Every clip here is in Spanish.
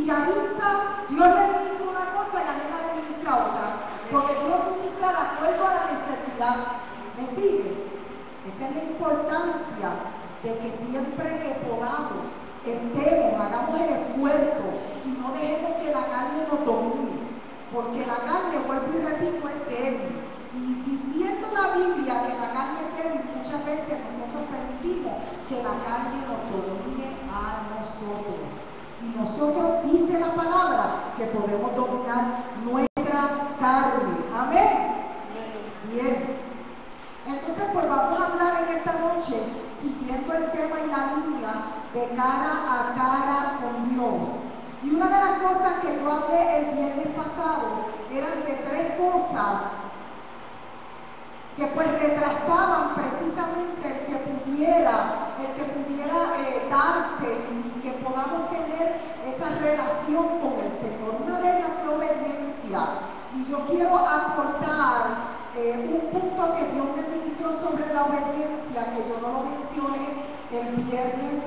Y Yaritza, Dios le ministra una cosa y a Nena le ministra otra. Porque Dios ministra de acuerdo a la necesidad. ¿Me sigue? Esa es la importancia de que siempre que podamos, hagamos el esfuerzo y no dejemos que la carne nos domine. Porque la carne, vuelvo y repito, es débil. Y diciendo la Biblia que la carne es débil, muchas veces nosotros permitimos que la carne nos domine a nosotros. Y nosotros, dice la palabra, que podemos dominar nuestra carne. Amén. Bien. Entonces, pues vamos a hablar en esta noche, siguiendo el tema y la línea de cara a cara con Dios. Y una de las cosas que yo hablé el viernes pasado eran de 3 cosas que pues retrasaban precisamente el que pudiera darse y que podamos tener esa relación con el Señor. Una de ellas fue obediencia. Y yo quiero aportar un punto que Dios me ministró sobre la obediencia, que yo no lo mencioné el viernes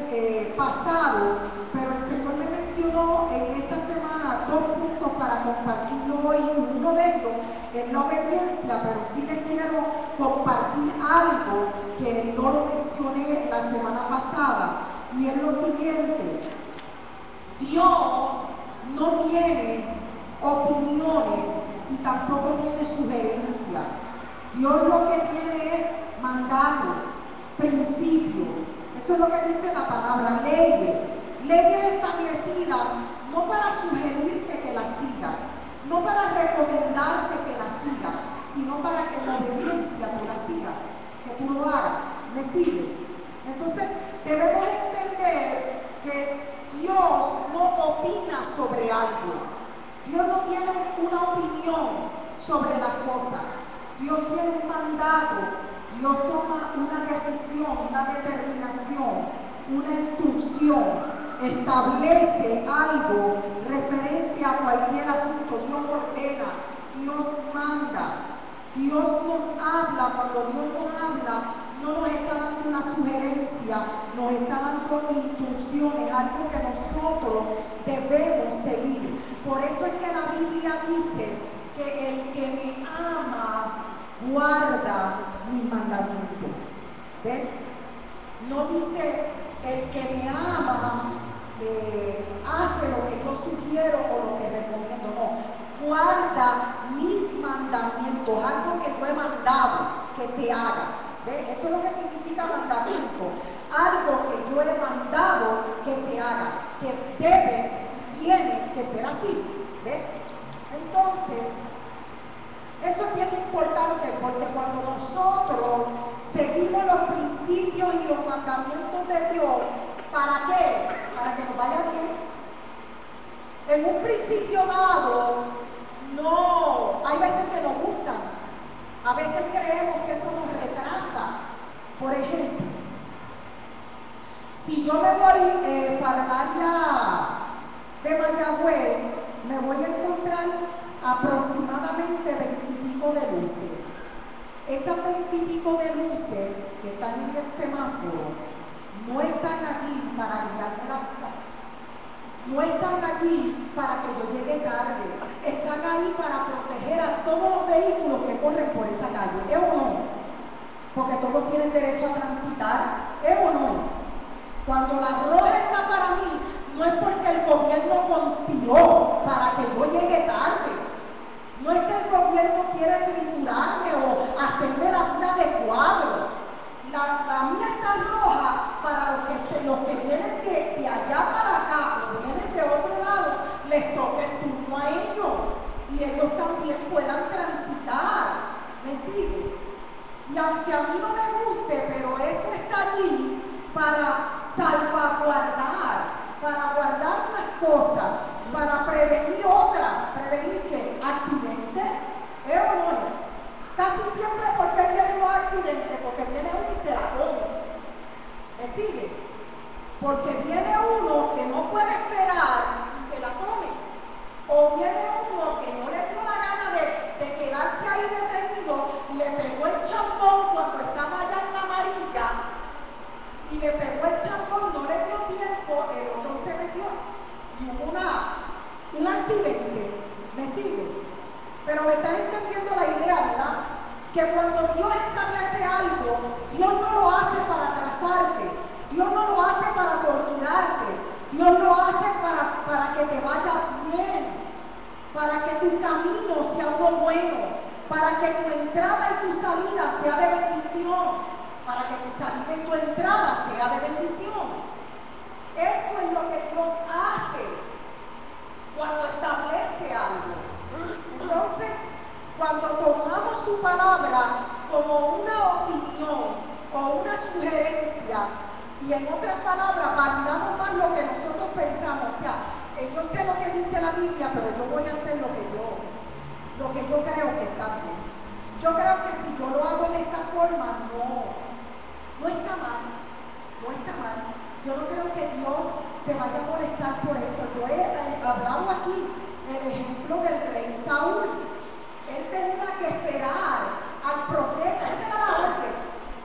pasado, pero el Señor me mencionó en esta semana 2 puntos para compartirlo hoy. Uno de ellos es la obediencia, pero sí les quiero compartir algo que no lo mencioné la semana pasada, y es lo siguiente: Dios no tiene opiniones y tampoco tiene sugerencia. Dios lo que tiene es mandato, principio. Eso es lo que dice la palabra, leyes establecidas, no para sugerirte que las sigas, no para recomendarte que las sigas, sino para que en obediencia tú las sigas, que tú lo hagas. ¿Me sigue? Entonces debemos entender que Dios no opina sobre algo. Dios no tiene una opinión sobre las cosas. Dios tiene un mandato. Dios toma una decisión, una determinación, una instrucción, establece algo referente a cualquier asunto. Dios ordena, Dios manda, Dios nos habla. Cuando Dios nos habla, no nos está dando una sugerencia, nos está dando instrucciones, algo que nosotros debemos seguir. Por eso es que la Biblia dice que el que me ama guarda mis mandamientos. ¿Ven? No dice el que me ama hace lo que yo sugiero o lo que recomiendo. No, guarda mis mandamientos, algo que yo he mandado que se haga. ¿Ven? Esto es lo que significa mandamiento, algo que yo he mandado que se haga, que debe y tiene que ser así. ¿Ven? Entonces, eso es bien importante, porque cuando nosotros seguimos los principios y los mandamientos de Dios, ¿para qué? Para que nos vaya bien. En un principio dado, no, hay veces que nos gustan, a veces creemos que eso nos retrasa. Por ejemplo, si yo me voy para el área de Mayagüez, me voy a encontrar aproximadamente 20 y pico de luces. Esas 20 y pico de luces que están en el semáforo no están allí para guiarme la vida, no están allí para que yo llegue tarde, están ahí para proteger a todos los vehículos que corren por esa calle. ¿Es o no? Porque todos tienen derecho a transitar. ¿Es o no? Cuando la roja está para mí, no es porque el gobierno conspiró para que yo llegue tarde. No es que el gobierno quiere triturarme o hacerme la vida de cuadro. La mía está roja para los que vienen de allá para acá o vienen de otro lado, les toca el turno a ellos y ellos también puedan transitar. ¿Me sigue? Y aunque a mí no me guste, pero eso está allí para salvaguardar, para guardar unas cosas, para prevenir otras. ¿Prevenir qué? ¿Accidentes? ¿Es o no es? Casi siempre, ¿por qué vienen los accidentes? Porque viene uno y se la come. ¿Me sigue? Porque viene uno que no puede esperar y se la come. O viene uno que no le dio la gana de quedarse ahí detenido, le pegó el chambón cuando estaba allá en la amarilla y le pegó el chambón, no le dio tiempo, el otro se metió y hubo una un accidente, me sigue, pero me estás entendiendo la idea, ¿verdad? Que cuando Dios establece algo, Dios no lo hace para atrasarte, Dios no lo hace para torturarte, Dios lo hace para que te vaya bien, para que tu camino sea uno bueno, para que tu entrada y tu salida sea de bendición, para que tu salida y tu entrada sea de bendición. Eso es lo que Dios hace cuando establece algo. Entonces, cuando tomamos su palabra como una opinión o una sugerencia, y en otras palabras validamos más lo que nosotros pensamos, o sea, yo sé lo que dice la Biblia, pero yo voy a hacer lo que yo creo que está bien. Yo creo que si yo lo hago de esta forma, no está mal, no está mal. Yo no creo que Dios se vaya a molestar por eso. Yo he hablado aquí el ejemplo del rey Saúl. Él tenía que esperar al profeta. Esa era la orden.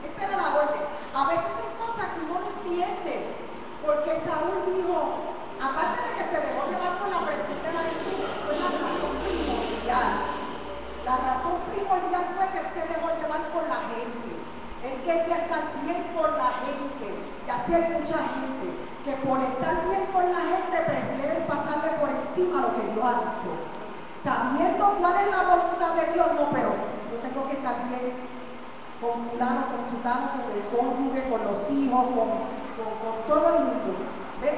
Esa era la orden. A veces son cosas que uno no entiende. Porque Saúl dijo, aparte de que se dejó llevar por la presión de la gente, que fue la razón primordial. La razón primordial fue que él se dejó llevar por la gente. Él quería estar bien con la gente. Y así hay mucha gente que por estar bien con la gente prefieren pasarle por encima lo que Dios ha dicho. Sabiendo cuál es la voluntad de Dios, no, pero yo tengo que estar bien con fulano, con sultano, con el cónyuge, con los hijos, con todo el mundo. ¿Ves?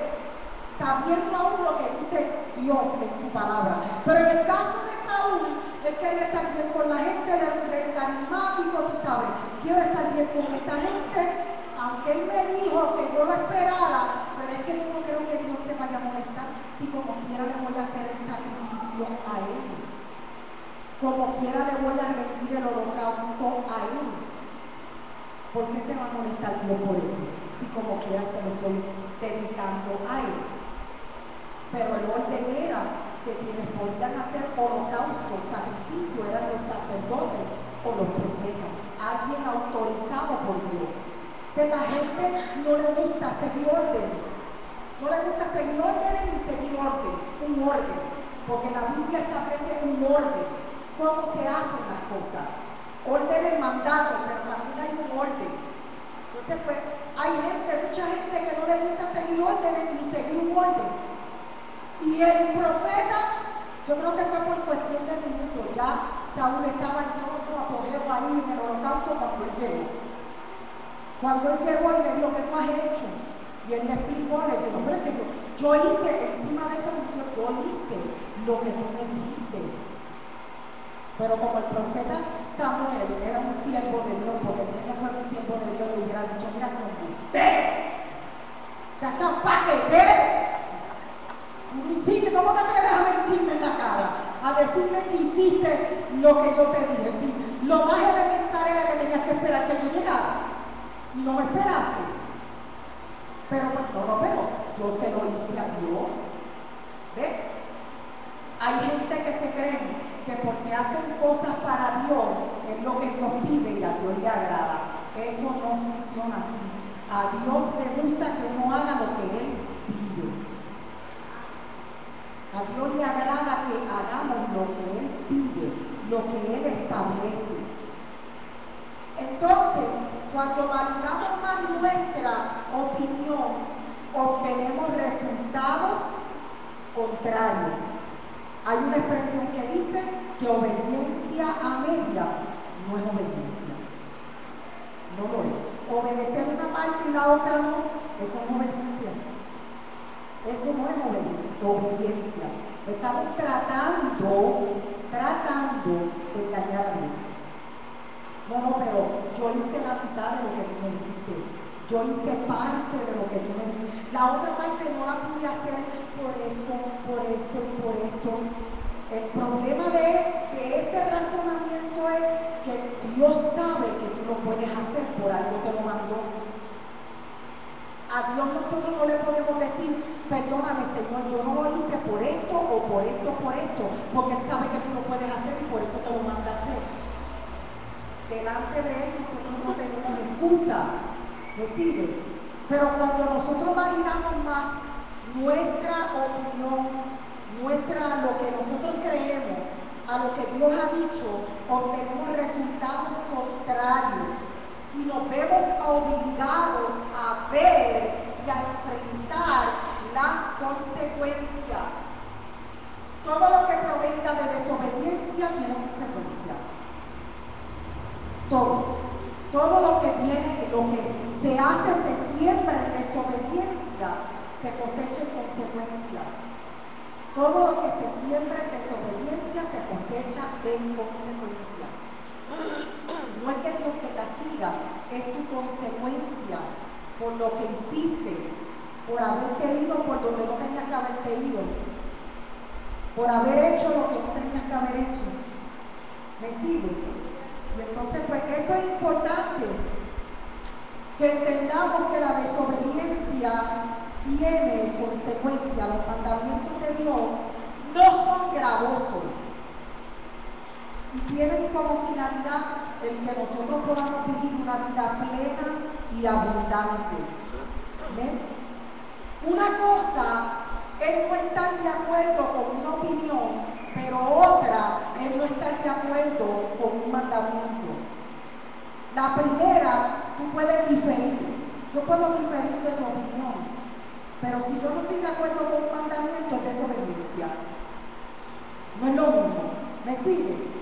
Sabiendo aún lo que dice Dios en su palabra. Pero en el caso de Saúl, él quería estar bien con la gente, él era un rey carismático, tú sabes, quiero estar bien con esta gente, aunque él me dijo que yo lo esperara, pero es que yo no creo que Dios te vaya a molestar, si como quiera le voy a hacer el sacrificio a él, como quiera le voy a rendir el holocausto a él. ¿Por qué se va a molestar Dios por eso? Si como quiera se lo estoy dedicando a él. Pero el orden era que quienes podían hacer holocaustos, sacrificio, eran los sacerdotes o los profetas, alguien autorizado por Dios. O sea, la gente no le gusta seguir órdenes, no le gusta seguir órdenes ni seguir un orden, porque la Biblia establece un orden, cómo se hacen las cosas. Orden es mandato, pero también hay un orden. Entonces, pues, hay mucha gente que no le gusta seguir órdenes ni seguir un orden. Y el profeta, yo creo que fue por cuestión de minutos, ya Saúl estaba en todo su apogeo ahí en el holocausto cuando él llegó. Cuando él llegó y le dijo, ¿qué tú has hecho? Y él le explicó, le dijo, hombre, que yo hice, encima de eso, yo hice lo que tú me dijiste. Pero como el profeta Samuel era un siervo de Dios, porque si él no fuera un siervo de Dios, le hubiera dicho, mira, son usted, ya está paquete. Sí, ¿cómo te atreves a mentirme en la cara? A decirme que hiciste lo que yo te dije. Sí, lo más elemental era que tenías que esperar que yo llegara. Y no me esperaste. Pero pues pero yo se lo hice a Dios. ¿Ves? Hay gente que se cree que porque hacen cosas para Dios es lo que Dios pide y a Dios le agrada. Eso no funciona así. A Dios le gusta que uno haga lo que Él pide. A Dios le agrada que hagamos lo que Él pide, lo que Él establece. Entonces, cuando validamos más nuestra opinión, obtenemos resultados contrarios. Hay una expresión que dice que obediencia a media no es obediencia. No lo es. Obedecer una parte y la otra no, eso no es obediencia. Eso no es obediencia. Estamos tratando de engañar a Dios. No, pero yo hice la mitad de lo que tú me dijiste. Yo hice parte de lo que tú me dijiste. La otra parte no la pude hacer por esto y por esto. El problema de ese razonamiento es que Dios sabe que tú lo puedes hacer, por algo te lo mandó. A Dios nosotros no le podemos decir, perdóname Señor, yo no lo hice por esto o por esto, porque Él sabe que tú lo puedes hacer y por eso te lo manda a hacer. Delante de Él nosotros no tenemos excusa, ¿me sigue? Pero cuando nosotros validamos más nuestra opinión, nuestra, lo que nosotros creemos, a lo que Dios ha dicho, obtenemos resultados contrarios y nos vemos obligados a ver y a enfrentar las consecuencias. Todo lo que provenga de desobediencia tiene consecuencias. Todo lo que viene, lo que se hace, se siembra en desobediencia, se cosecha en consecuencia. Todo lo que se siembra en desobediencia se cosecha en consecuencia. No es que Dios te castiga, es tu consecuencia por lo que hiciste, por haberte ido por donde no tenías que haberte ido, por haber hecho lo que no tenías que haber hecho. ¿Me sigue? Y entonces, pues esto es importante, que entendamos que la desobediencia tiene consecuencias. Los mandamientos de Dios no son gravosos y tienen como finalidad el que nosotros podamos vivir una vida plena y abundante. ¿Ven? Una cosa es no estar de acuerdo con una opinión, pero otra es no estar de acuerdo con un mandamiento. La primera, tú puedes diferir. Yo puedo diferir de tu opinión, pero si yo no estoy de acuerdo con un mandamiento, es desobediencia. No es lo mismo. ¿Me sigue?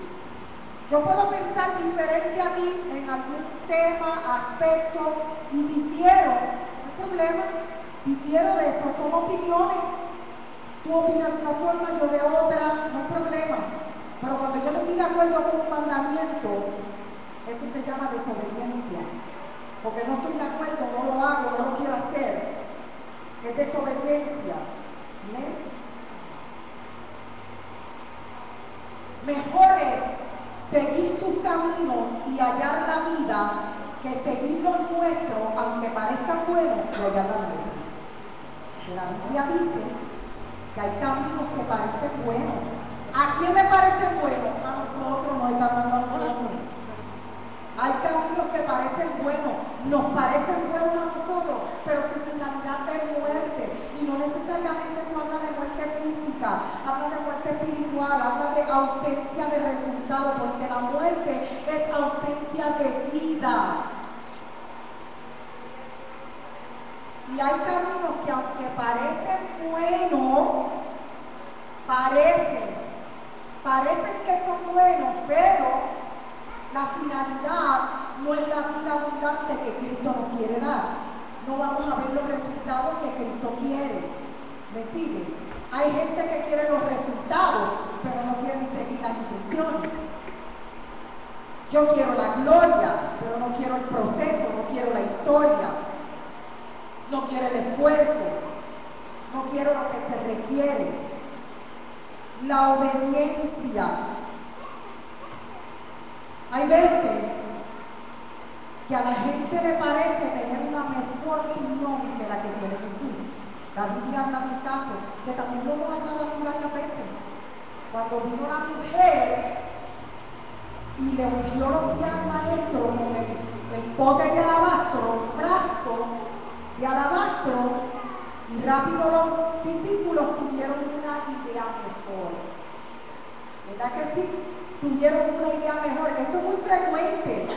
Yo puedo pensar diferente a ti en algún tema, aspecto, y difiero. No hay problema. Difiero de eso, son opiniones. Tú opinas de una forma, yo de otra, no hay problema. Pero cuando yo no estoy de acuerdo con un mandamiento, eso se llama desobediencia. Porque no estoy de acuerdo, no lo hago, no lo quiero hacer. Es desobediencia. ¿Amén? Mejor es seguir tus caminos y hallar la vida que seguir los nuestros, aunque parezcan buenos, y hallar la muerte. Que la Biblia dice que hay caminos que parecen buenos. ¿A quién le parecen buenos? A nosotros, nos está dando a nosotros. Hay caminos que parecen buenos, nos parecen buenos a nosotros, pero su finalidad es muerte. Y no necesariamente eso habla de muerte física, habla de muerte espiritual, habla de ausencia de resultado, porque la muerte es ausencia de vida. Y hay caminos que aunque parecen buenos, parecen que son buenos, pero la finalidad no es la vida abundante que Cristo nos quiere dar. No vamos a ver los resultados que Cristo quiere. ¿Me sigue? Hay gente que quiere los resultados, pero no quieren seguir las instrucciones. Yo quiero la gloria, pero no quiero el proceso, no quiero la historia, no quiero el esfuerzo, no quiero lo que se requiere. La obediencia. Hay veces que a la gente le parece tener una mejor opinión que la que tiene Jesús. La Biblia habla de un caso que también lo hemos hablado aquí varias veces. Cuando vino la mujer y le ungió los pies al maestro con el pote de alabastro, un frasco de alabastro, y rápido los discípulos tuvieron una idea mejor. ¿Verdad que sí? Tuvieron una idea mejor. Esto es muy frecuente.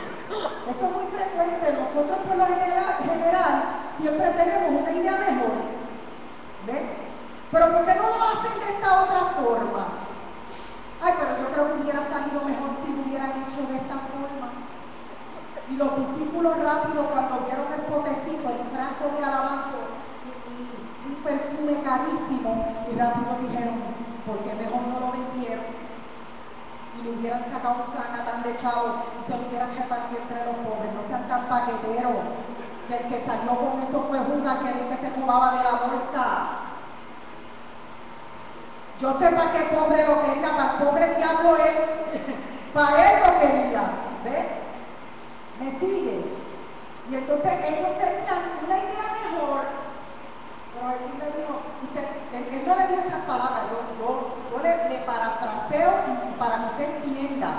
Esto es muy frecuente. Nosotros por lo general siempre tenemos una idea mejor. ¿Ven? Pero ¿por qué no lo hacen de esta otra forma? Ay, pero yo creo que hubiera salido mejor si lo hubieran hecho de esta forma. Y los discípulos rápido, cuando vieron el potecito, el frasco de alabastro, un perfume carísimo, y rápido dijeron, ¿por qué mejor no lo vendieron? Y le hubieran sacado un fracatán de chavo y se lo hubieran repartido entre los pobres. No sean tan paqueteros, que el que salió con eso fue Judas, que era el que se robaba de la bolsa. Yo sé para qué pobre lo quería, para el pobre diablo él, para él lo quería. ¿Ves? ¿Me sigue? Y entonces ellos tenían una idea mejor, pero Jesús le dijo, él no le dio esas palabras, yo le parafraseo y para que usted entienda,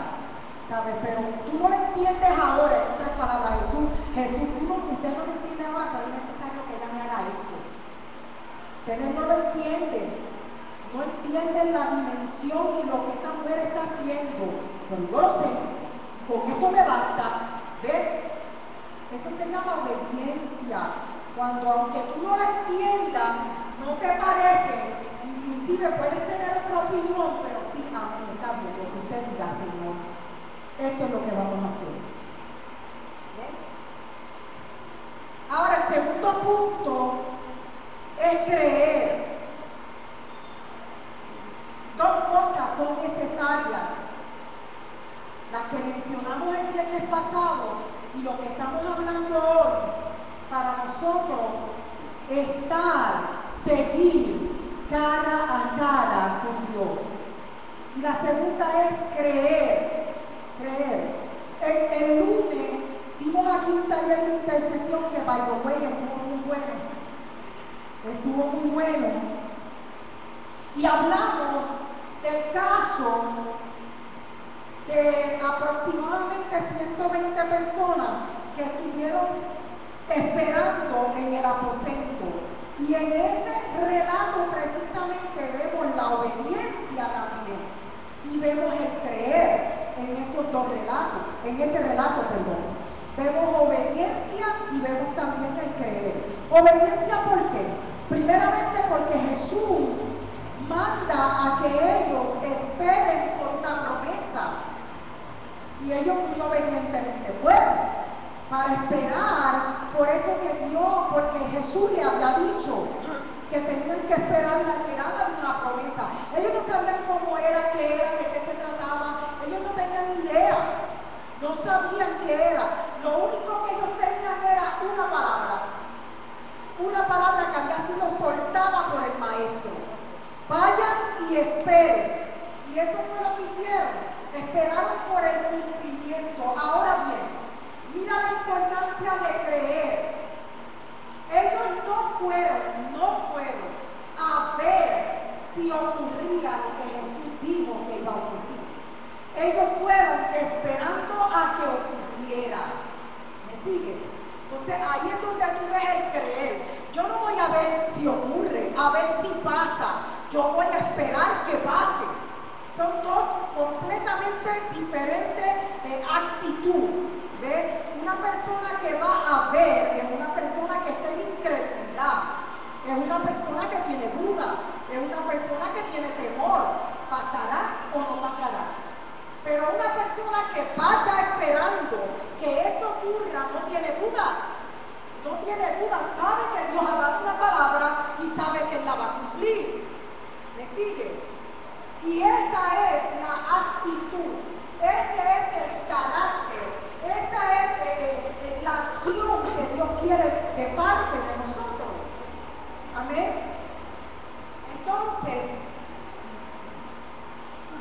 ¿sabes? Pero tú no lo entiendes ahora, en otras palabras, Jesús, usted no lo entiende ahora, pero es necesario que ella me haga esto. Ustedes no lo entienden entienden la dimensión y lo que esta mujer está haciendo, pero yo lo sé, y con eso me basta. ¿Ves? Eso se llama obediencia. Cuando aunque tú no la entiendas, no te parece, inclusive puedes tener otra opinión, pero sí, amén, está bien, lo que usted diga, Señor. Esto es lo que vamos a hacer. ¿Ven? Ahora, el segundo punto es creer. Dos cosas son necesarias. Las que mencionamos el viernes pasado y lo que estamos hablando hoy, para nosotros seguir cara a cara con Dios. Y la segunda es creer. El lunes dimos aquí un taller de intercesión que, by the way, estuvo muy bueno. Estuvo muy bueno. Y hablamos del caso de aproximadamente 120 personas que estuvieron esperando en el aposento. Y en ese relato precisamente vemos la obediencia también. Y vemos el creer en esos dos relatos, en ese relato, perdón. Vemos obediencia y vemos también el creer. Obediencia, ¿por qué? Primeramente porque Jesús manda a que ellos esperen por una promesa. Y ellos muy obedientemente fueron para esperar, por eso que Dios, porque Jesús le había dicho que tenían que esperar la llegada de una promesa. Ellos no sabían cómo era, qué era, de qué se trataba, ellos no tenían ni idea, no sabían qué era. Lo único que ellos tenían era una palabra que había sido soltada por el maestro: vayan y esperen. Y eso fue lo que hicieron, esperaron por el cumplimiento. Ahora bien, mira la importancia de creer. Ellos no fueron a ver si ocurría lo que Jesús dijo que iba a ocurrir. Ellos fueron esperando a que ocurriera. ¿Me sigue? Entonces ahí es donde tú ves el creer. Yo no voy a ver si ocurre, a ver si pasa. Yo voy a esperar que pase. Son dos completamente diferentes actitudes. ¿Ves? Una persona que va a ver es una persona que está en incredulidad, es una persona que tiene duda, es una persona que tiene temor. ¿Pasará o no pasará? Pero una persona que vaya esperando que eso ocurra no tiene dudas. No tiene dudas, sabe que Dios ha dado una palabra y sabe que Él la va a cumplir. ¿Me sigue? Y esa es la actitud, ese es el carácter, esa es la acción que Dios quiere de parte de nosotros. Amén. Entonces,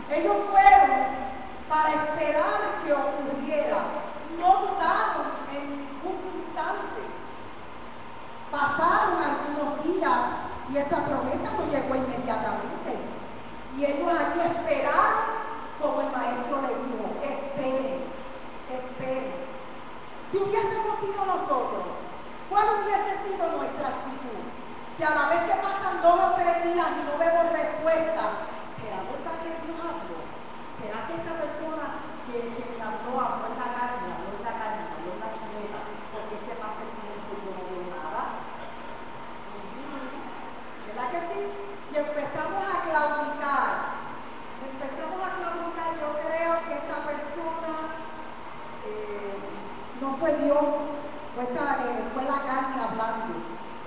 ellos fueron para esperar que ocurriera. No dudaron en ningún instante. Pasaron algunos días y esa promesa no llegó inmediatamente. Y ellos allí esperaron como el maestro le dijo: esperen, esperen. Si hubiésemos sido nosotros, ¿cuál hubiese sido nuestra actitud? Que a la vez que pasan 2 o 3 días y no vemos respuesta, ¿será verdad que Dios habló? ¿Será que esta persona que me habló en la carne, habló en la chuleta? Porque es que pasa el tiempo y yo no veo nada. ¿Verdad que sí? Y empezamos a claudicar. Yo creo que esa persona no fue Dios, fue la carne hablando.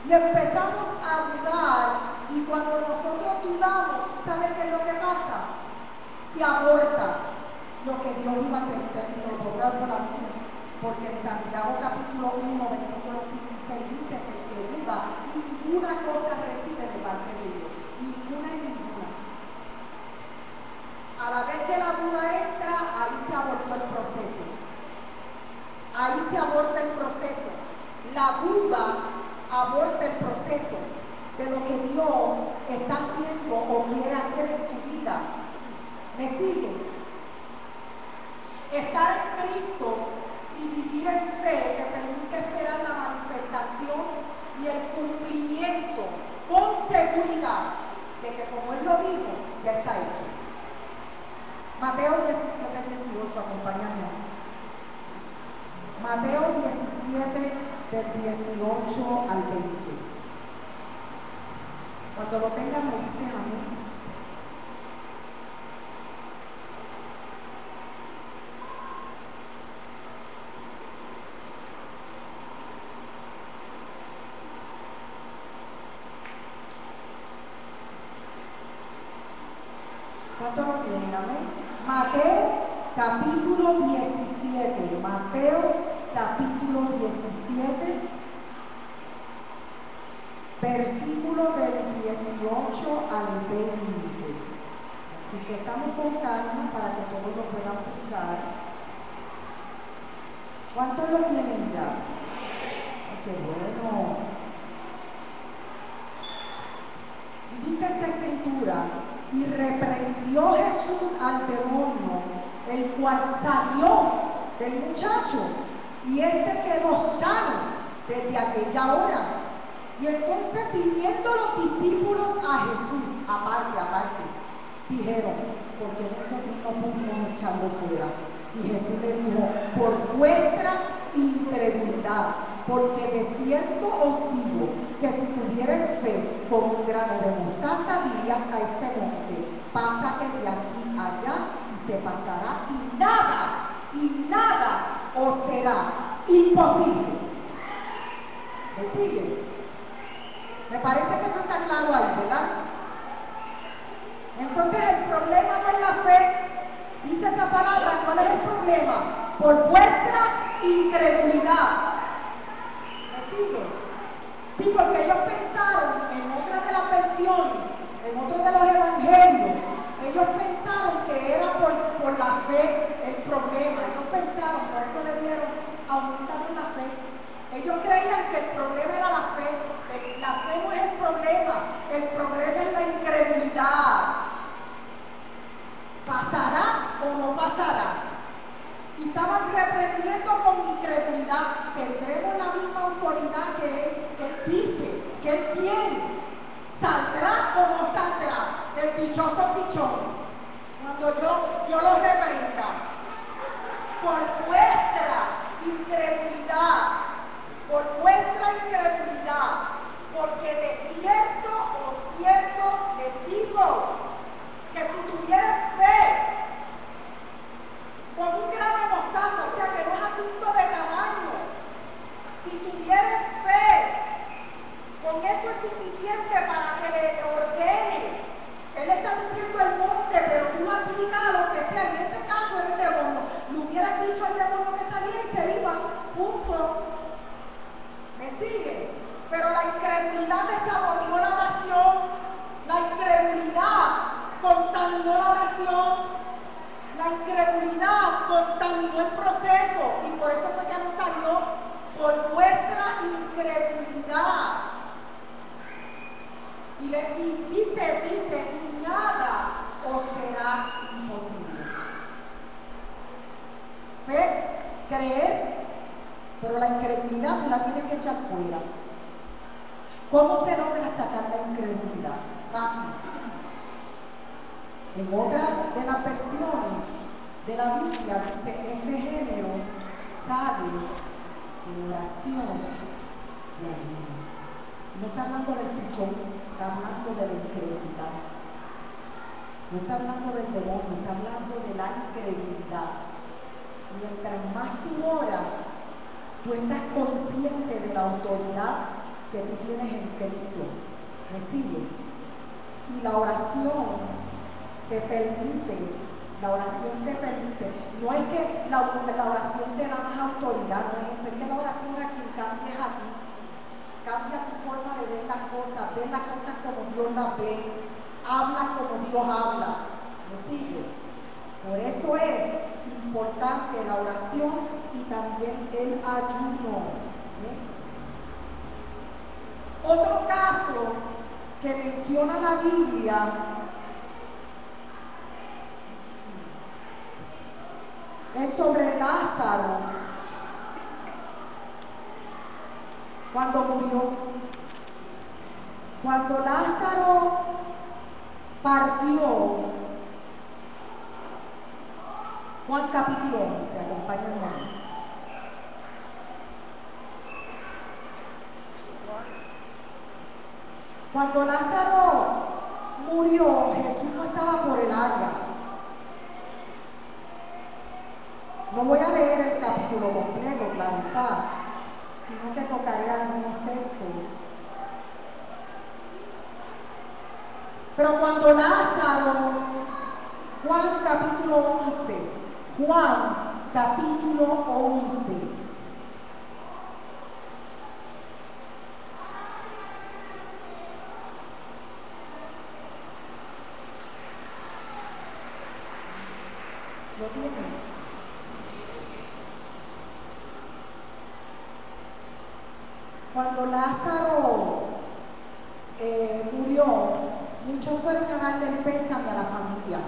Y empezamos a dudar, y cuando nosotros dudamos, ¿sabes qué es lo que pasa? Se aborta lo que Dios iba a hacer. Y te lo puedo hablar por la Biblia, porque en Santiago capítulo 1, versículos 5 y 6 dice que el que duda, ninguna cosa recibe de parte de Dios. Ninguna. A la vez que la duda entra, ahí se abortó el proceso. Ahí se aborta el proceso. La duda aborta el proceso de lo que Dios está haciendo o quiere hacer en tu vida. ¿Me sigue? Estar en Cristo y vivir en fe te permite esperar la manifestación y el cumplimiento con seguridad de que como Él Mateo 17, 18, acompáñame. Mateo 17, del 18 al 20. Cuando lo tengan me dices amén. ¿Cuántos lo tienen? Amén. Mateo capítulo 17. Mateo capítulo 17. Versículo del 18 al 20. Así que estamos con calma para que todos lo puedan apuntar. ¿Cuántos lo tienen ya? Ay, qué bueno. Y dice esta escritura: y reprendió Jesús al demonio, el cual salió del muchacho, y éste quedó sano desde aquella hora. Y entonces, viniendo los discípulos a Jesús, aparte, dijeron: porque nosotros no pudimos echarlo fuera. Y Jesús le dijo: por vuestra incredulidad, porque de cierto os digo que si tuvieres fe como un grano de mostaza, dirías a este monte: pásate de aquí a allá, y se pasará, y nada os será imposible. ¿Me sigue? Me parece que eso está claro ahí, ¿verdad? Entonces el problema no es la fe. Dice esa palabra, ¿cuál es el problema? Por vuestra incredulidad. ¿Me sigue? Sí, porque ellos pensaron, en otra de las versiones, en otro de los evangelios, ellos pensaron que era por la fe el problema. Ellos pensaron, por eso le dieron: aumentamos la fe. Ellos creían que el problema era la fe. La fe no es el problema es la incredulidad. ¿Pasará o no pasará? Y estaban reprendiendo con incredulidad. ¿Tendremos la misma autoridad que él dice, que él tiene? ¿Saldrá o no saldrá el dichoso pichón cuando yo lo reprenda? Por vuestra incredulidad, porque de cierto les digo que si tuvieran fe como un grano de mostaza, o sea que no es asunto de tamaño, si tuvieran fe, con eso es suficiente para que le ordene. Él está diciendo el monte, pero tú lo aplicas a lo que sea. En ese caso era el demonio. Le hubieran dicho al demonio que saliera y se iba. Punto. ¿Me sigue? Pero la incredulidad me saboteó la oración. La incredulidad contaminó la oración. La incredulidad contaminó el proceso. Y por eso fue que no salió. Por vuestra incredulidad. Y dice, y nada os será imposible. Fe, creer, pero la incredulidad tú la tienes que echar fuera. ¿Cómo se logra sacar la incredulidad? Fácil. En otra de las versiones de la Biblia dice: este género sale de oración y ayuno. No está hablando del pichón, está hablando de la incredulidad. No está hablando del demonio, está hablando de la incredulidad. Mientras más tú oras, tú estás consciente de la autoridad que tú tienes en Cristo. ¿Me sigue? Y la oración te permite, no es que la oración te da más autoridad, no es eso, es que la oración a quien cambia es a ti. Cambia tu forma de ver las cosas como Dios las ve, habla como Dios habla. ¿Me sigue? Por eso es importante la oración y también el ayuno. Otro caso que menciona la Biblia es sobre Lázaro cuando murió. Cuando Lázaro partió, Juan capítulo 11, acompáñame ahí. Cuando Lázaro murió, Jesús no estaba por el área. No voy a leer el capítulo completo, claro está, sino que tocaré algunos textos. Pero cuando Lázaro, Juan capítulo 11, Juan capítulo 11. ¿Lo tienen? Cuando Lázaro murió, muchos fueron a darle el pésame a la familia.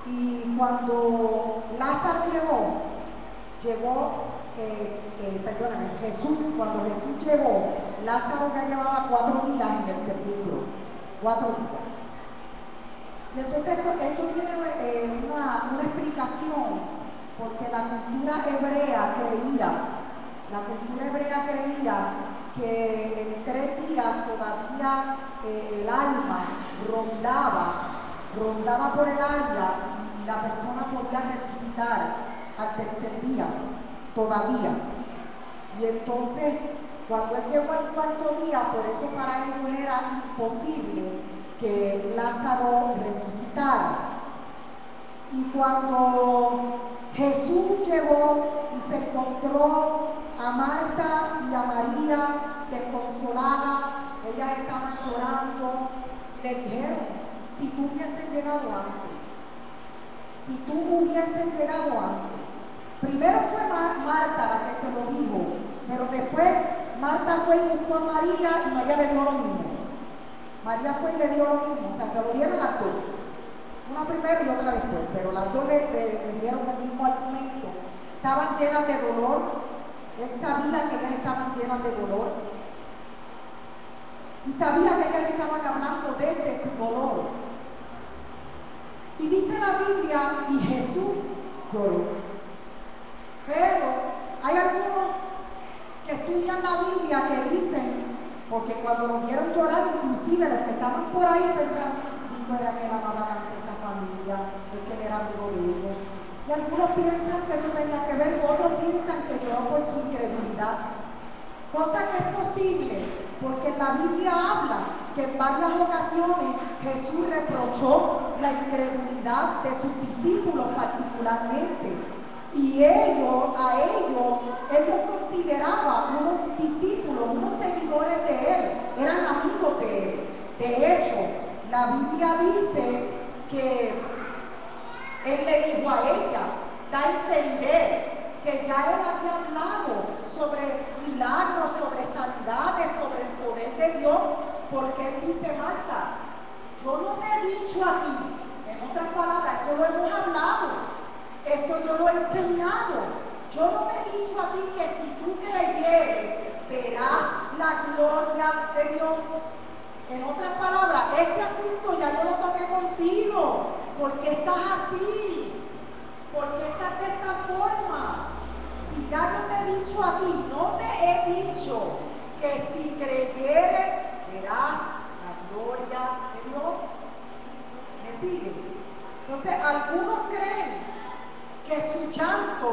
Y cuando Lázaro cuando Jesús llegó, Lázaro ya llevaba 4 días en el sepulcro. 4 días. Y entonces esto tiene una explicación, porque la cultura hebrea creía que en 3 días todavía el alma rondaba por el área y la persona podía resucitar al 3er día, todavía. Y entonces, cuando él llegó al 4.º día, por eso para ellos era imposible que Lázaro resucitara. Y cuando Jesús llegó y se encontró a Marta y a María desconsoladas, ellas estaban llorando y le dijeron: si tú hubieses llegado antes. Primero fue Marta la que se lo dijo, pero después Marta fue y buscó a María y María le dio lo mismo. María fue y le dio lo mismo, o sea, se lo dieron las dos. Una primero y otra después, pero las dos le dieron el mismo argumento. Estaban llenas de dolor. Él sabía que ellas estaban llenas de dolor. Y sabía que ellas estaban hablando desde su dolor. Y dice la Biblia, y Jesús lloró. Pero hay algunos que estudian la Biblia que dicen, porque cuando lo vieron llorar, inclusive los que estaban por ahí pensaban: Dito era que la amaba tanto esa familia, es que él era amigo de ellos. Y algunos piensan que eso tenía que ver, otros piensan que lloró por su incredulidad. Cosa que es posible, porque la Biblia habla que en varias ocasiones Jesús reprochó la incredulidad de sus discípulos particularmente. Y él los consideraba unos discípulos, unos seguidores de él, eran amigos de él. De hecho, la Biblia dice que él le dijo a ella, da a entender que ya él había hablado sobre milagros, sobre sanidades, sobre el poder de Dios, porque él dice: Marta, yo no te he dicho a ti, en otras palabras, eso lo hemos hablado. Esto yo lo he enseñado. Yo no te he dicho a ti que si tú creyeres, verás la gloria de Dios. En otras palabras, este asunto ya yo lo toqué contigo. ¿Por qué estás así? ¿Por qué estás de esta forma? Si ya yo te he dicho a ti, no te he dicho que si creyeres, verás la gloria de Dios. ¿Me sigue? Entonces, algunos creen que su llanto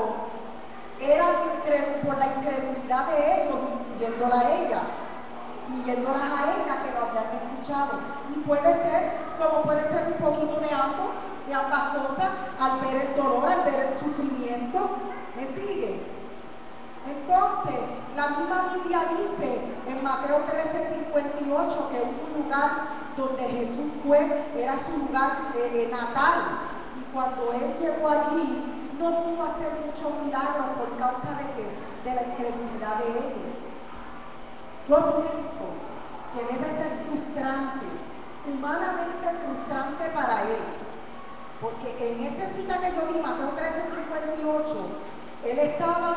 era por la incredulidad de ellos, incluyéndolas a ella que lo habían escuchado. Y puede ser, como puede ser un poquito de ambas cosas, al ver el dolor, al ver el sufrimiento. ¿Me sigue? Entonces, la misma Biblia dice en Mateo 13:58 que un lugar donde Jesús fue era su lugar natal. Y cuando él llegó allí, no pudo hacer muchos milagros por causa de la incredulidad de ellos. Yo pienso que debe ser frustrante, humanamente frustrante para él, porque en esa cita que yo di, Mateo 13:58, él estaba,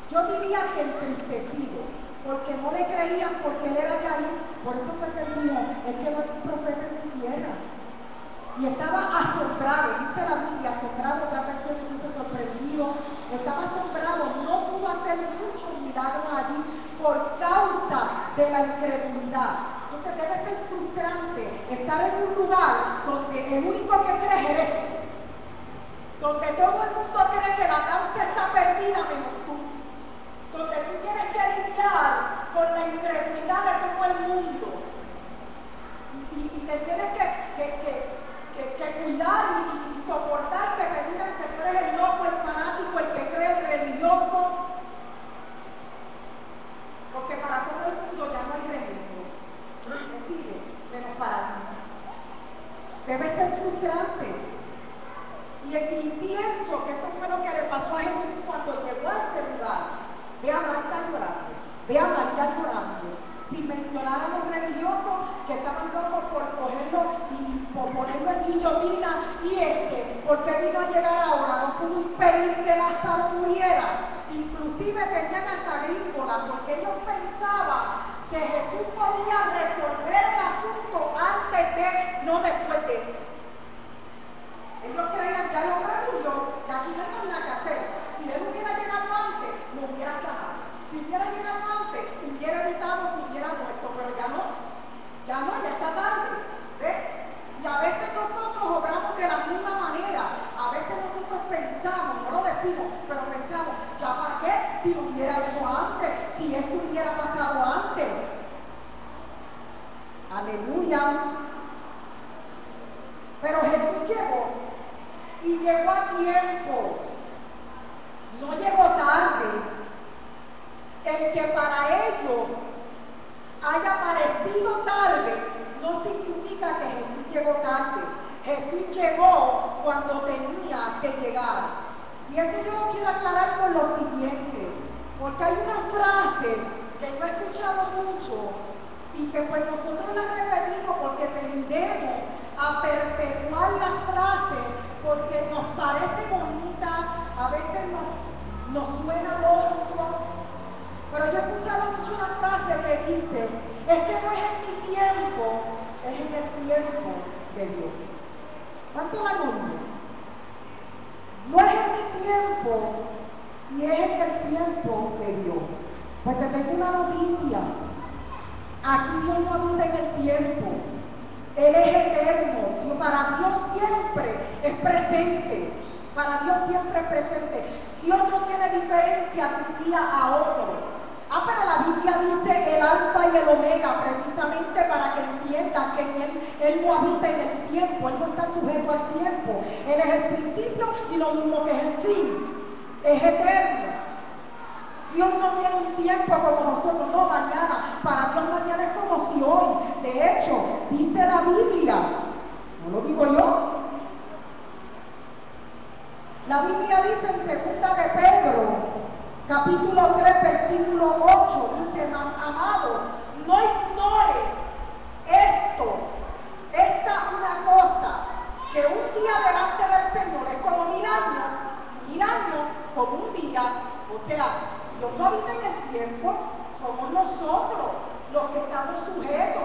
yo diría que entristecido, porque no le creían, porque él era de ahí. Por eso fue que él dijo: es que no hay un profeta en su tierra. Y estaba asombrado, dice la Biblia, asombrado otra estaba asombrado, no pudo hacer muchos milagros allí por causa de la incredulidad. Entonces debe ser frustrante estar en un lugar donde el único que crees eres tú, donde todo el mundo cree que la causa está perdida menos tú, donde tú tienes que lidiar con la incredulidad de todo el mundo y te tienes que cuidar y soportar que te digan que tú eres el loco, el fanático, el que cree, el religioso, porque para todo el mundo ya no hay remedio. ¿Me sigue? Menos para ti. Debe ser frustrante. Y pienso que esto fue lo que le pasó a Jesús cuando llegó a ese lugar. Ve a Marta llorando, ve a María llorando, sin mencionar a los religiosos que estaban locos por cogerlo y por ponerlo en guillotina. Y ¿por qué vino a llegar ahora? No pudo impedir que Lázaro muriera. Inclusive tenían hasta gringola, porque ellos pensaban que Jesús podía resolver el asunto antes de, no después de. Ellos creían, ya el hombre murió, ya aquí no hay más nada que hacer. Si él hubiera llegado antes, lo hubiera sanado. Si hubiera llegado antes, hubiera evitado que hubiera muerto, pero ya está tarde. ¿Ves? Y a veces nosotros obramos de la misma manera. A veces nosotros pensamos, no lo decimos, pero pensamos, ¿ya para qué? Si lo hubiera hecho antes, si esto hubiera pasado antes. Aleluya. Pero Jesús llegó. Y llegó a tiempo, no llegó tarde. El que para ellos haya parecido tarde no significa que Jesús llegó tarde. Jesús llegó cuando tenía que llegar. Y esto yo lo quiero aclarar por lo siguiente, porque hay una frase que yo he escuchado mucho y que pues nosotros la repetimos porque tendemos a perpetuar la frase porque nos parece bonita, a veces nos suena lógico, pero yo he escuchado mucho una frase que dice, es que no es en mi tiempo, es en el tiempo de Dios. ¿Cuánto la han oído? No es en mi tiempo y es en el tiempo de Dios. Pues te tengo una noticia, aquí Dios no habita en el tiempo. Él es eterno. Para Dios siempre es presente. Para Dios siempre es presente. Dios no tiene diferencia de un día a otro. Pero la Biblia dice el alfa y el omega, precisamente para que entiendan que en Él no habita en el tiempo. Él no está sujeto al tiempo. Él es el principio y lo mismo que es el fin. Es eterno. Dios no tiene un tiempo como nosotros, no mañana. Para Dios mañana es como si hoy. De hecho, dice la Biblia, no lo digo yo. La Biblia dice en 2 de Pedro, capítulo 3, versículo 8, dice, mas amado, no ignores esta una cosa, que un día delante del Señor es como 1000 años, y 1000 años como un día. O sea, Dios no habita en el tiempo, somos nosotros los que estamos sujetos.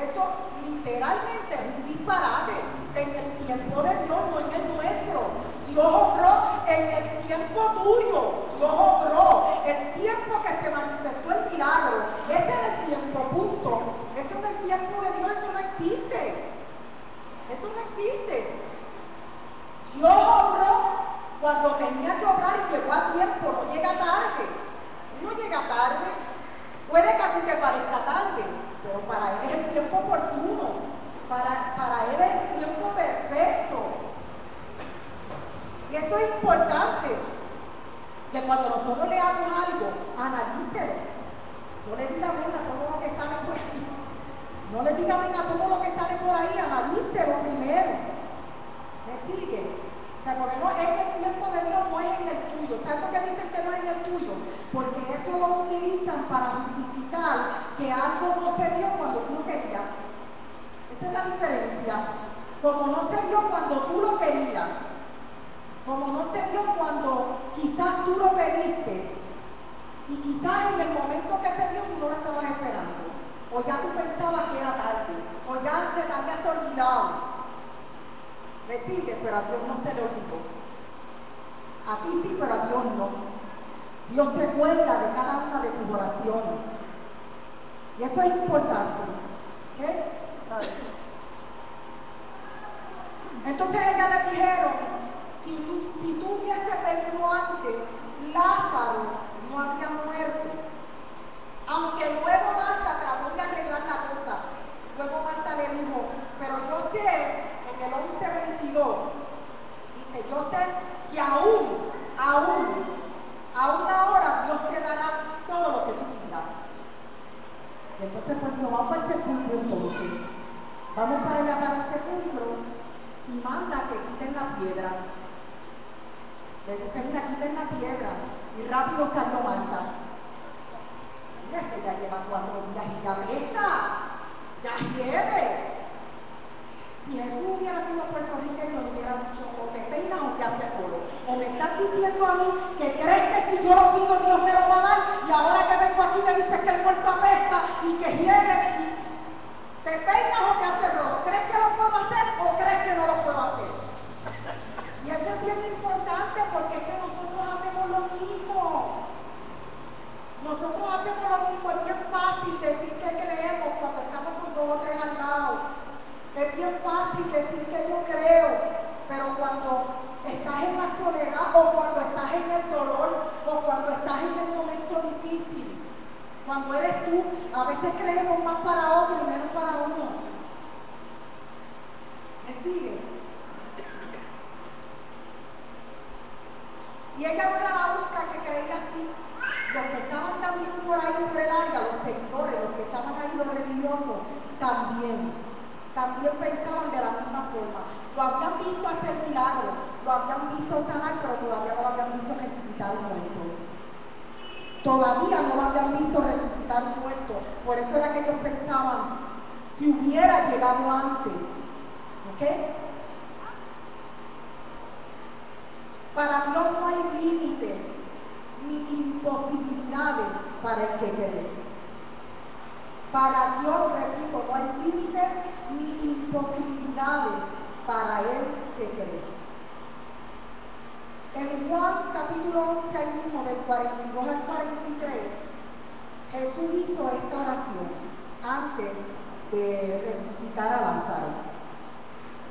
Eso literalmente es un disparate. En el tiempo de Dios, no en el nuestro. Dios obró en el tiempo tuyo. Dios obró el tiempo que se manifestó el milagro. Ese es el tiempo, punto. Eso es el tiempo de Dios, eso no existe. Eso no existe. Dios obró cuando tenía que obrar y llegó a tiempo, no llega tarde. No llega tarde. Puede que a ti te parezca tarde, pero para Él es el tiempo oportuno. Para Él es el tiempo perfecto. Y eso es importante, que cuando nosotros leamos algo, analícelo. No le diga amén a todo lo que sale por ahí. No le diga amén a todo lo que sale por ahí, analícelo primero. ¿Me sigue? O sea, porque no es el tiempo de Dios, no es en el tuyo. ¿Sabes por qué dicen que no es en el tuyo? Porque eso lo utilizan para justificar que algo no se dio cuando tú lo querías. Esa es la diferencia. Como no se dio cuando tú lo querías, como no se dio cuando quizás tú lo pediste, y quizás en el momento que se dio tú no lo estabas esperando, o ya tú pensabas que era tarde, o ya se te había hasta olvidado. Me sigue, pero a Dios no se le olvidó. A ti sí, pero a Dios no. Dios se acuerda de cada una de tus oraciones. Y eso es importante. ¿Ok? Entonces ella le dijeron, si tú hubieses venido antes, Lázaro no habría muerto. Aunque luego Marta trató de arreglar la cosa, luego Marta le dijo, pero yo sé, en el 11:22, dice, yo sé que aún ahora Dios te dará todo lo que tú pidas. Y entonces pues Dios va para el sepulcro entonces. Vamos para allá para el sepulcro y manda que quiten la piedra. Le dice, mira, quiten la piedra. Y rápido salió Marta. Mira, que ya lleva 4 días y ya ya hiede. Si Jesús hubiera sido puertorriqueño, le hubiera dicho, o te peinas o te hace foro. O me estás diciendo a mí que crees que si yo lo pido Dios me lo va a dar, y ahora que vengo aquí me dices que el muerto apesta y que hiede. ¿Te peinas o te hace robo? ¿Crees que lo puedo hacer o crees que no lo puedo hacer? Y eso es bien importante porque es que nosotros hacemos lo mismo. Nosotros hacemos lo mismo. Es bien fácil decir que creemos cuando estamos con 2 o 3 al lado. Es bien fácil decir que yo creo, pero cuando estás en la soledad o cuando estás en el dolor o cuando estás en el momento difícil, cuando eres tú, a veces creemos más para otro y menos para uno. ¿Me sigue? Y ella no era la única que creía así. Los que estaban también por ahí por el área, los seguidores, los que estaban ahí, los religiosos, también pensaban de la misma forma. Lo habían visto hacer milagros, lo habían visto sanar, pero todavía no lo habían visto resucitar un muerto. Todavía no lo habían visto resucitar un muerto. Por eso era que ellos pensaban, si hubiera llegado antes, ¿ok? Para Dios no hay límites ni imposibilidades para el que cree. Para Dios, repito, no hay límites ni imposibilidades para el que cree. En Juan capítulo 11, ahí mismo, del 42 al 43, Jesús hizo esta oración antes de resucitar a Lázaro.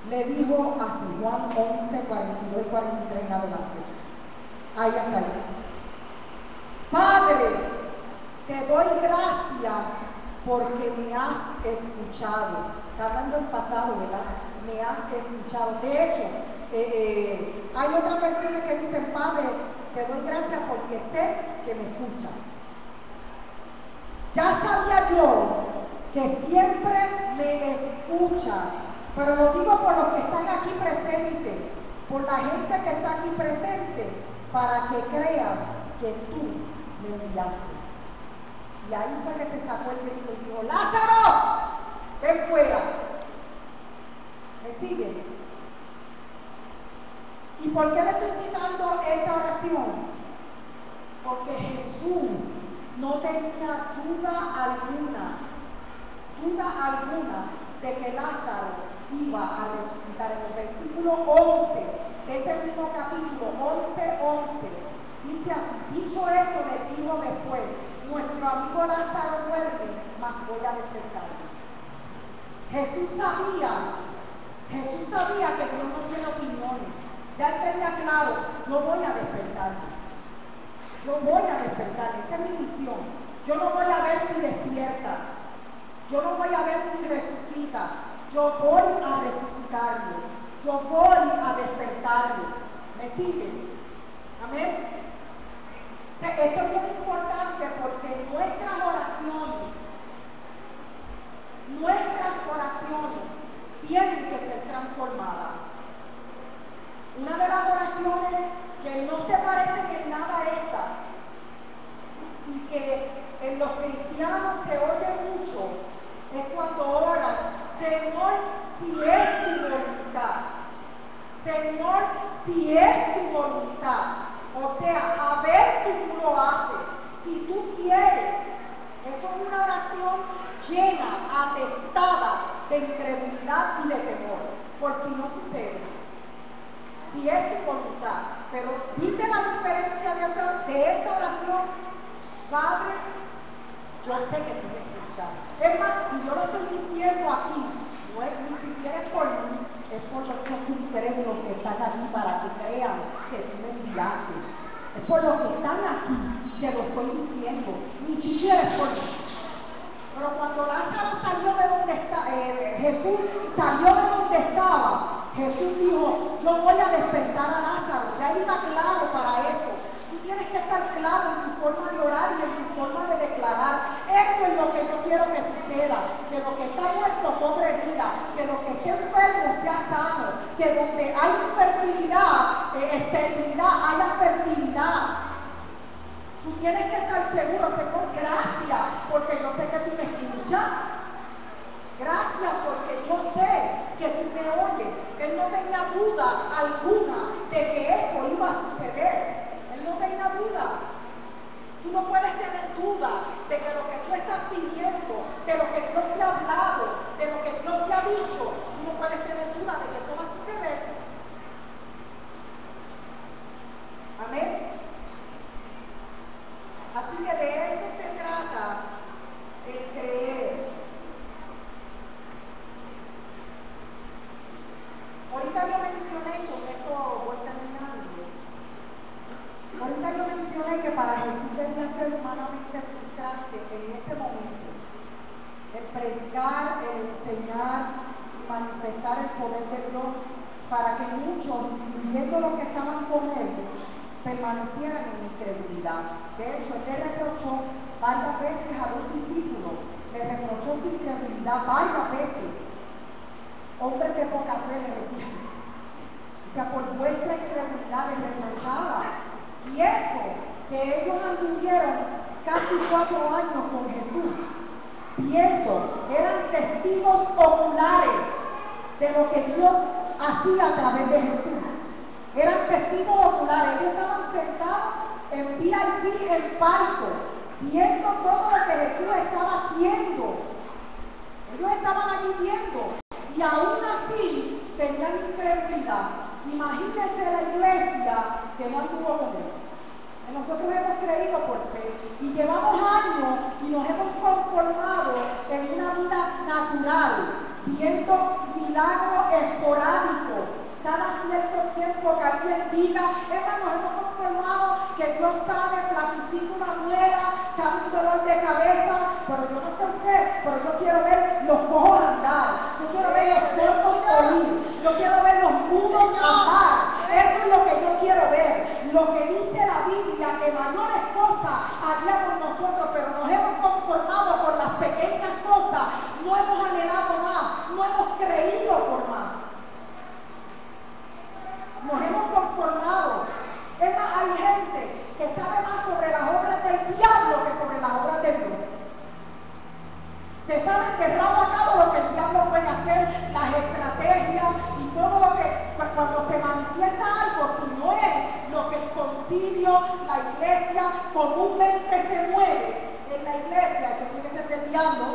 Le dijo así, Juan 11, 42 y 43 en adelante. Ahí hasta ahí. Padre, te doy gracias porque me has escuchado. Está hablando en pasado, ¿verdad? Me has escuchado. De hecho, hay otras versiones que dicen, Padre, te doy gracias porque sé que me escucha. Ya sabía yo que siempre me escucha, pero lo digo por los que están aquí presentes, por la gente que está aquí presente, para que crean que tú me enviaste. Y ahí fue que se sacó el grito y dijo, Lázaro, ven fuera. ¿Me siguen? ¿Y por qué le estoy citando esta oración? Porque Jesús no tenía duda alguna de que Lázaro iba a resucitar. En el versículo 11 de ese mismo capítulo, 11:11, dice así, dicho esto, le dijo después, nuestro amigo Lázaro duerme, mas voy a despertarlo. Jesús sabía que Dios no tiene opiniones. Ya él tenía claro, yo voy a despertarlo. Yo voy a despertarlo, esta es mi misión. Yo no voy a ver si despierta. Yo no voy a ver si resucita. Yo voy a resucitarlo. Yo voy a despertarlo. ¿Me siguen? Amén. Esto es bien importante porque nuestras oraciones tienen que ser transformadas. Una de las oraciones que no se parecen en nada a esas y que en los cristianos se oye mucho es cuando oran, Señor, si es tu voluntad. Señor, si es tu voluntad. O sea, a ver si tú lo haces, si tú quieres. Eso es una oración llena, atestada de incredulidad y de temor, por si no sucede. Si es tu voluntad. Pero viste la Padre, yo sé que tú me escuchas. Es más, y yo lo estoy diciendo aquí, no es ni siquiera es por mí, es por los 8 que están aquí para que crean que tú me enviaste. Es por los que están aquí que lo estoy diciendo, ni siquiera es por mí. Pero cuando Lázaro salió de donde está, Jesús salió de donde estaba, Jesús dijo, yo voy a despertar a Lázaro. Ya él iba claro para eso. Tú tienes que estar claro en tu forma de orar y en tu forma de declarar. Esto es lo que yo quiero que suceda. Que lo que está muerto cobre vida. Que lo que esté enfermo sea sano. Que donde hay infertilidad, esterilidad, haya fertilidad. Tú tienes que estar seguro, Señor, gracias, porque yo sé que tú me escuchas. Gracias porque yo sé que tú me oyes. Él no tenía duda alguna de que eso iba a suceder. Él no tenía duda. Tú no puedes tener duda de que lo que tú estás pidiendo, de lo que Dios te ha hablado, de lo que Dios te ha dicho, tú no puedes tener duda de que eso va a suceder. Amén. Así que de eso se trata el creer. Ahorita yo mencioné, y con esto voy terminando, ahorita yo mencioné que para Jesús debía ser humanamente frustrante en ese momento el predicar, el enseñar y manifestar el poder de Dios para que muchos, incluyendo los que estaban con él, permanecieran en incredulidad. De hecho, él le reprochó varias veces a un discípulo, le reprochó su incredulidad varias veces. Hombres de poca fe, le decía. O sea, por vuestra incredulidad les reprochaba. Y eso, que ellos anduvieron casi 4 años con Jesús, viendo, eran testigos oculares de lo que Dios hacía a través de Jesús. Eran testigos oculares. Ellos estaban sentados en VIP, en palco, viendo todo lo que Jesús estaba haciendo. Ellos estaban allí viendo. Y aún así tenían incredulidad. Imagínense la iglesia que no anduvo con él. Nosotros hemos creído por fe y llevamos años y nos hemos conformado en una vida natural, viendo milagros esporádicos. Cada cierto tiempo que alguien diga, nos hemos conformado que Dios sabe, planifica una muela, sabe un dolor de cabeza, pero yo no sé usted, pero yo quiero ver los cojos andar, yo quiero ver los sordos oír, yo quiero ver los mudos hablar. Eso es lo que yo quiero ver. Lo que dice la Biblia, que mayores cosas haríamos nosotros, pero nos hemos conformado por las pequeñas cosas, no hemos anhelado más, no hemos creído por más. Nos hemos conformado. Es más, hay gente que sabe más sobre las obras del diablo que sobre las obras de Dios. Se sabe de rabo a cabo lo que el diablo puede hacer, las estrategias y todo lo que, cuando se manifiesta algo, si no es lo que el concilio, la iglesia comúnmente se mueve en la iglesia, eso tiene que ser del diablo.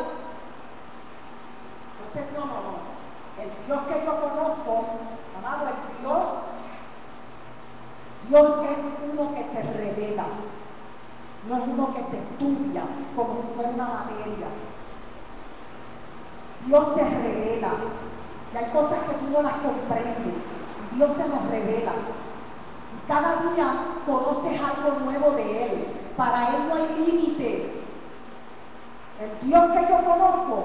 Entonces, no. El Dios que yo conozco, amado, el Dios es uno que se revela, no es uno que se estudia como si fuera una materia. Dios se revela y hay cosas que tú no las comprendes y Dios se nos revela y cada día conoces algo nuevo de Él. Para Él no hay límite. El Dios que yo conozco,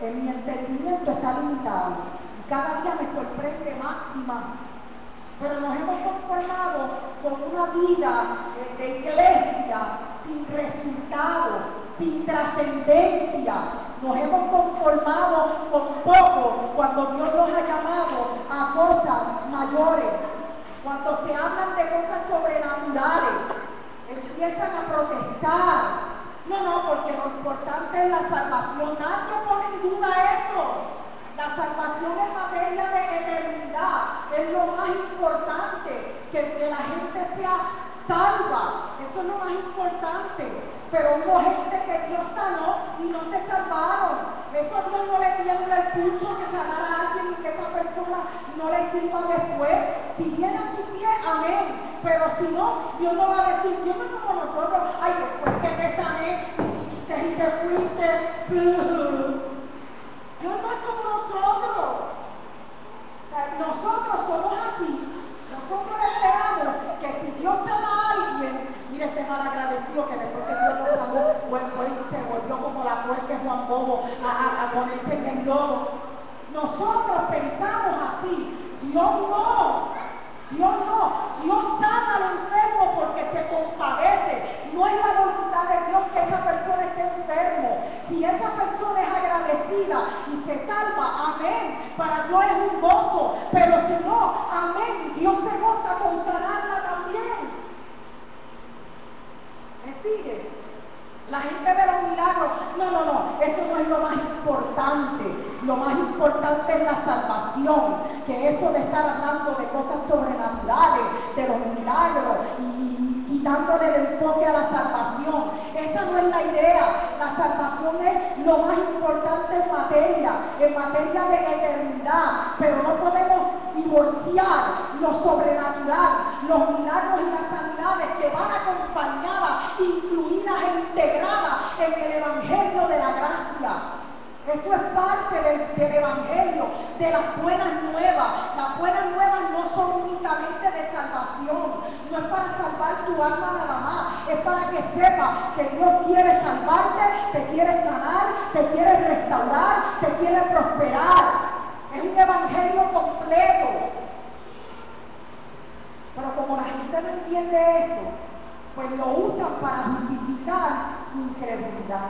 en mi entendimiento está limitado y cada día me sorprende más y más. Pero nos hemos conformado con una vida de iglesia sin resultado, sin trascendencia. Nos hemos conformado con poco cuando Dios nos ha llamado a cosas mayores. Cuando se hablan de cosas sobrenaturales, empiezan a protestar. No, porque lo importante es la salvación. Nadie pone en duda eso. La salvación en materia de eternidad es lo más importante, que la gente sea salva. Eso es lo más importante. Pero hubo gente que Dios sanó y no se salvaron. Eso a Dios no le tiembla el pulso que sanara a alguien y que esa persona no le sirva después. Si viene a su pie, amén. Pero si no, Dios no va a decir, Dios no es como nosotros, ay, después que amén, y te fuiste. Dios no es como nosotros. O sea, nosotros somos así. Nosotros esperamos que si Dios sana a alguien, mire este mal agradecido que después que Dios lo sanó, fue y se volvió como la puerca Juan Bobo a ponerse en el lodo. Nosotros pensamos así. Dios no. Dios no. Dios sana al enfermo porque se compadece. No es la voluntad de Dios que esa persona esté enfermo. Si esa persona es agradecida y se salva, amén. Para Dios es un gozo. Pero si no, amén. Dios se goza con sanarla también. ¿Me sigue? La gente ve los milagros. No, eso no es lo más importante. Lo más importante es la salvación. Que eso de estar hablando de cosas sobrenaturales, de los milagros y quitándole el enfoque a la salvación. Esa no es la idea. La salvación es lo más importante en materia de eternidad. Pero no podemos divorciar lo sobrenatural, los milagros y las sanidades que van acompañadas, incluidas e integradas en el Evangelio de la gracia. Eso es parte del Evangelio, de las buenas nuevas. Las buenas nuevas no son únicamente de salvación. No es para salvar tu alma nada más. Es para que sepas que Dios quiere salvarte, te quiere sanar, te quiere restaurar, te quiere prosperar. Es un evangelio completo. Pero como la gente no entiende eso, pues lo usan para justificar su incredulidad.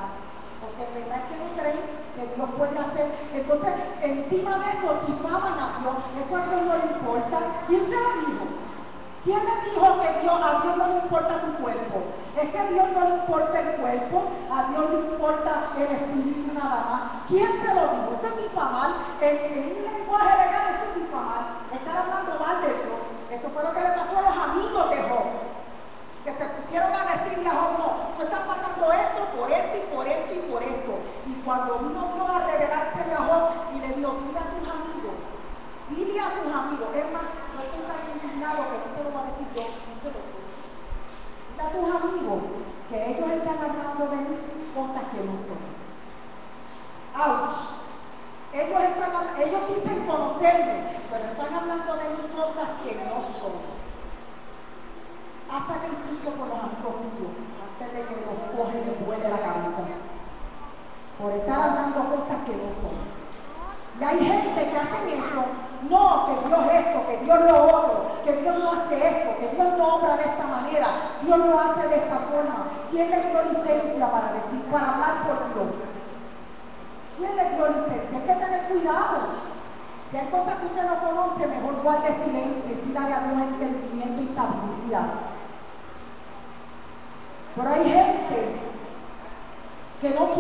Porque en verdad es que no creen que Dios puede hacer. Entonces, encima de eso, difaman a Dios. Eso a Dios no le importa. ¿Quién se lo dijo? ¿Quién le dijo que a Dios no le importa tu cuerpo? Es que a Dios no le importa el cuerpo, a Dios le importa el espíritu nada más. ¿Quién se lo dijo? Eso es difamar. En un lenguaje legal eso es difamar. Estar hablando mal de Dios. Eso fue lo que le pasó a los amigos de Job. Que se pusieron a decirle a Job, no, tú estás pasando esto, por esto y por esto y por esto. Y cuando vino Dios a revelarse a Job y le dijo, dile a tus amigos, es más, yo estoy tan indignado que no se lo voy a decir yo, díselo tú. Dile a tus amigos que ellos están hablando de mí cosas que no son. ¡Auch! Ellos dicen conocerme, pero están hablando de mí cosas que no son. Haz sacrificio por los amigos tuyos antes de que los coge y les vuele la cabeza. Por estar hablando cosas que no son. Y hay gente que hacen eso. No, que Dios esto, que Dios lo otro, que Dios no hace esto, que Dios no obra de esta manera, Dios lo hace de esta forma. ¿Quién le dio licencia para hablar por Dios? ¿Quién le dio licencia? Hay que tener cuidado. Si hay cosas que usted no conoce, mejor guarde silencio y pídale a Dios entendimiento y sabiduría. Pero hay gente que no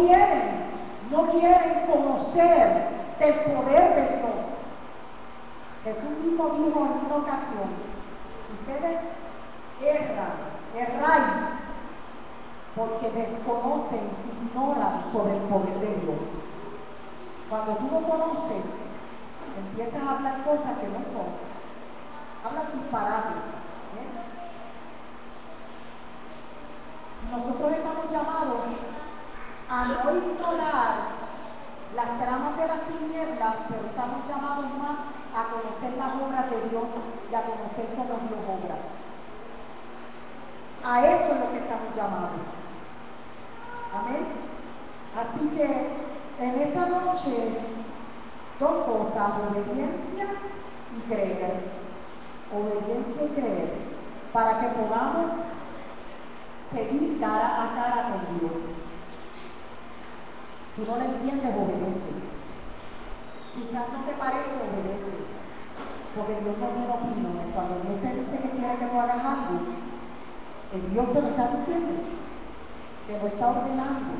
quieren conocer del poder de Dios. Jesús mismo dijo en una ocasión, ustedes erráis porque desconocen, ignoran sobre el poder de Dios. Cuando tú no conoces, empiezas a hablar cosas que no son. Hablas disparate. Y nosotros estamos llamados a no ignorar las tramas de las tinieblas, pero estamos llamados más a conocer las obras de Dios y a conocer cómo Dios obra. A eso es lo que estamos llamados. Amén. Así que en esta noche, dos cosas: obediencia y creer. Obediencia y creer, para que podamos seguir cara a cara con Dios. Tú no lo entiendes, obedece. Quizás no te parece, obedece. Porque Dios no tiene opiniones. Cuando Dios te dice que quiere que tú hagas algo, Dios te lo está diciendo, te lo está ordenando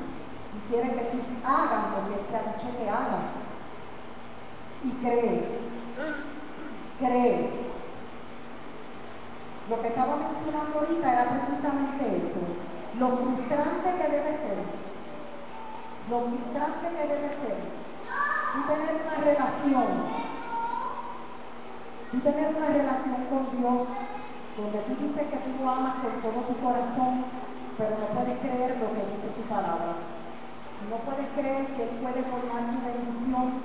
y quiere que tú hagas lo que Él te ha dicho que hagas. Y cree. Lo que estaba mencionando ahorita era precisamente eso. Lo frustrante que debe ser. Lo frustrante que debe ser. Tú tener una relación. Tú tener una relación con Dios donde tú dices que tú lo amas con todo tu corazón, pero no puedes creer lo que dice su palabra. Y no puedes creer que Él puede formar tu bendición,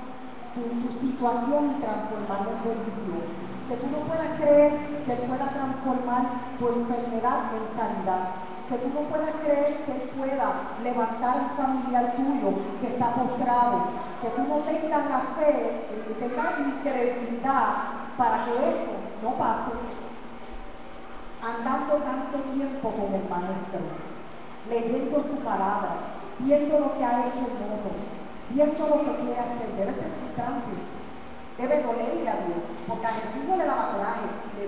tu situación y transformarla en bendición. Que tú no puedas creer que Él pueda transformar tu enfermedad en sanidad. Que tú no puedas creer que Él pueda levantar a un familiar tuyo que está postrado. Que tú no tengas la fe y tengas incredulidad para que eso no pase. Andando tanto tiempo con el Maestro, leyendo su palabra, viendo lo que ha hecho en otros, viendo lo que quiere hacer, debe ser frustrante, debe dolerle a Dios, porque a Jesús no le daba coraje, le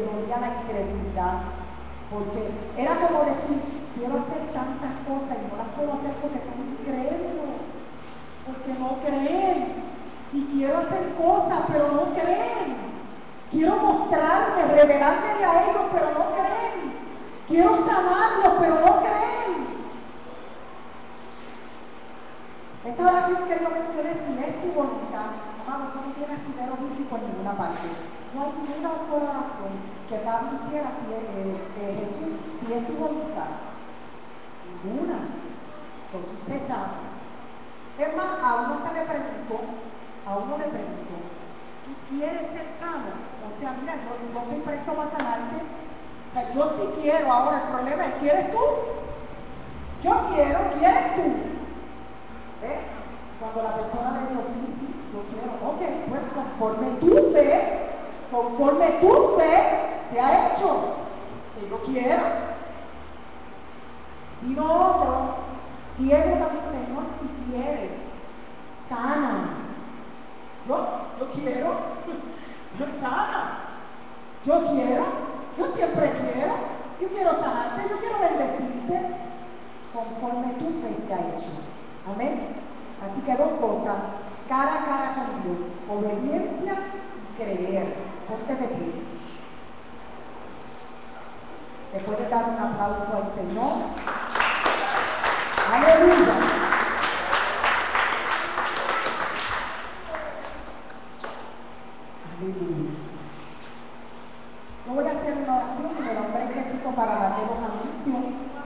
dolía la incredulidad, porque era como decir, quiero hacer tantas cosas y no las puedo hacer porque son incrédulos, porque no creen, y quiero hacer cosas pero no creen. Quiero mostrarme, revelármele a ellos, pero no creen. Quiero sanarlos, pero no creen. Esa oración que yo mencioné, si es tu voluntad, amado, eso no tiene asidero bíblico en ninguna parte. No hay ninguna sola oración que Pablo hiciera Jesús, si es tu voluntad. Ninguna. Jesús se sana. Es más, a uno le preguntó, ¿tú quieres ser sano? O sea, mira, yo estoy presto para sanarte. O sea, yo sí quiero. Ahora el problema es, ¿quieres tú? Yo quiero, ¿quieres tú? ¿Eh? Cuando la persona le dijo, sí, yo quiero. Ok, pues conforme tu fe se ha hecho. Que yo quiero. Vino otro, ciego también, Señor, si quieres, sana. Yo quiero. Sana. Yo quiero, yo siempre quiero sanarte, yo quiero bendecirte, conforme tu fe se ha hecho. Amén. Así que dos cosas, cara a cara con Dios, obediencia y creer. Ponte de pie. ¿Le puedes dar un aplauso al Señor? Aleluya. Aleluya.